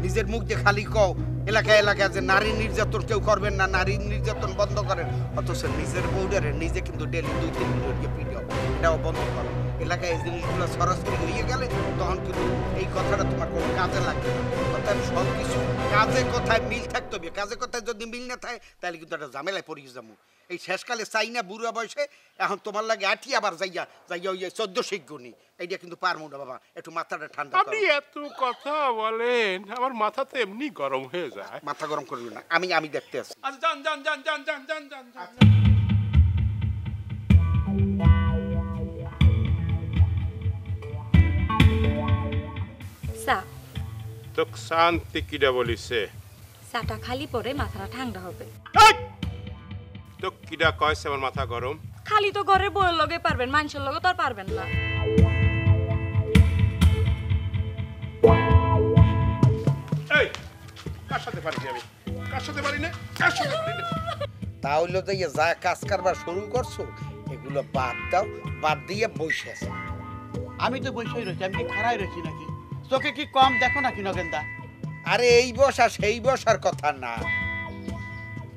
নিজের মুখ দিয়ে খালি কও এলাকায় এলাকায় যে নারী নির্যাতন কেউ করবেন না, নারী নির্যাতন বন্ধ করেন, অথচ নিজের বউডারে নিজে কিন্তু ডেলি 2-3 মিনিটকে ভিডিও এটাও বন্ধ করো। এলাকায় এই জিনিসগুলো সরাসরি হয়ে গেলে তখন কিন্তু এই কথাটা তোমার কোনো কাজে লাগবে না। অর্থাৎ সব কিছু কাজে কথায় মিল থাকতে হবে, কাজে কথায় যদি মিল না থাকে তাহলে কিন্তু একটা ঝামেলায় পড়িয়ে যাবো। এই শেষকালে চাই না বুড়া বয়সে এখন তোমার লাগে আঠি আবার যাইয়া যাইয়া ওই 14 শিখগুনি এইটা কিন্তু পারবো না বাবা, একটু মাথাটা ঠান্ডা করো। আপনি এত কথা বলেন আমার মাথা তো এমনি গরম হয়ে যায়। মাথা গরম করবে না, আমি দেখতে আসি। আচ্ছা যান যান যান যান যান যান যান যান। চা তো শান্তি কিটা বলিছে? চাটা খালি পরে মাথাটা ঠান্ডা হবে। তো কিটা কয়ছে আমার মাথা গরম? খালি তো ঘরের বউয়ের লগে পারবেন, মানুষের লগে তো আর পারবেন না। এই কার সাথে পারি আমি? কার সাথে পারি না? কার সাথে পারি না? তাহলে তো যা কাজ কারবার শুরু করছো এগুলো বাদ দাও, বাদ দিয়ে বসে আছে। আমি তো বসেই রয়েছি, আমি কি খাড়াই রয়েছি নাকি? চোখে কি কম দেখো নাকি নগেনদা? আরে এই বসা সেই বসার কথা না।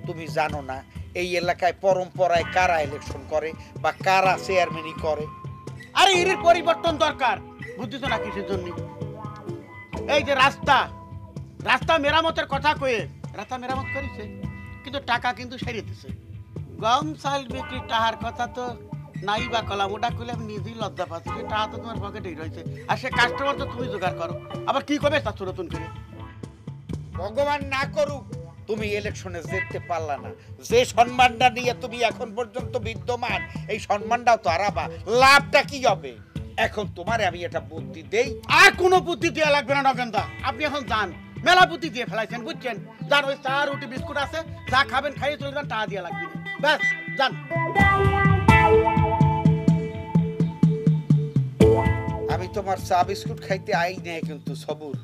তুমি জানো না এই এলাকায় পরম্পরায় কারা ইলেকশন করে বা কারা চেয়ারম্যানই করে? আরে এর পরিবর্তন দরকার, বুঝছো না কিসের জন্য? এই যে রাস্তা মেরামতের কথা কয়ে রাস্তা মেরামত করেছে, কিন্তু টাকা কিন্তু সেরে দিছে। গম চাল বিক্রি টাকার কথা তো নাই বা কলাম, ওটা করলে আমি নিজেই লজ্জা পাচ্ছি। যে টাকা তো তোমার পকেটেই রয়েছে, আর সে কাস্টমার তো তুমি জোগাড় করো। আবার কি করবে চাচ্ছ নতুন করে? ভগবান না করুক তুমি ইলেকশনে জিততে পারলা না, যে সম্মানটা নিয়ে তুমি এখন পর্যন্ত বিদ্যমান এই সম্মানটাও তো হারাবা, লাভটা কি হবে? এখন তোমারে আমি এটা বুদ্ধি দেই। আর কোনো বুদ্ধি দেওয়া লাগবে না নগেনদা, আপনি এখন যান। মেলা বুদ্ধি দিয়ে ফেলাইছেন, বুঝছেন? যান, ওই চা রুটি বিস্কুট আছে, যা খাবেন খাইয়ে চলে যান, টাকা দিয়ে লাগবে না। ব্যাস যান। আমি তোমার চা বিস্কুট খাইতে আই নাই, কিন্তু সবুর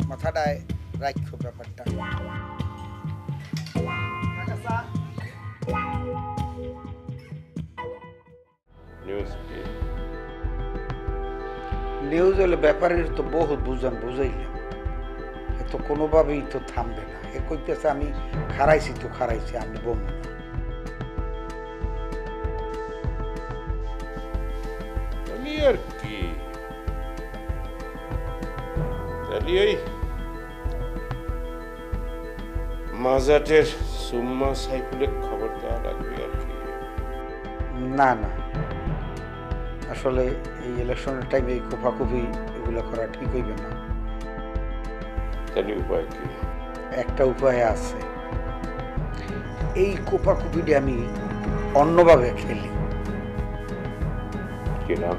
মাথাটায় রাখো ব্যাপারটা। নিউজ হলে ব্যাপারের তো বহুত বুঝাইলাম, এ তো কোনোভাবেই তো থামবে না। এ কইতেছে আমি খারাইছি, আমি বলবো না। আমি আর কি তাহলে ওই মাজাটের সুম্মা সাইফুলের খবর দেওয়া লাগবে আর কি। না আসলে এই ইলেকশনের টাইমে এই কোফাকুফি এগুলো করা ঠিক হইবে না। তাহলে উপায় কি? একটা উপায় আছে, এই কোফাকুফিটা আমি অন্যভাবে খেলি। কি নাম?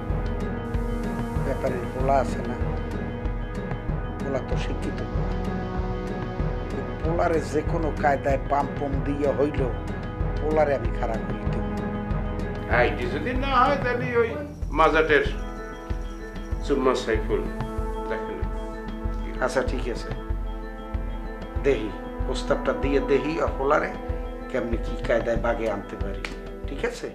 ব্যাপারের পোলা আছে না, পোলা তো শিক্ষিত, পোলারে যে কোনো কায়দায় পাম্পম দিয়ে হইল পোলারে আমি খারাপ করি দেব। আইডি যদি না হয় তাহলে ওই মাজাটের সুম্মা সাইফুল দেখেন। আচ্ছা ঠিক আছে, দেহি প্রস্তাবটা দিয়ে দেহি আর পোলারে কেমনি কি কায়দায় বাগে আনতে পারি। ঠিক আছে।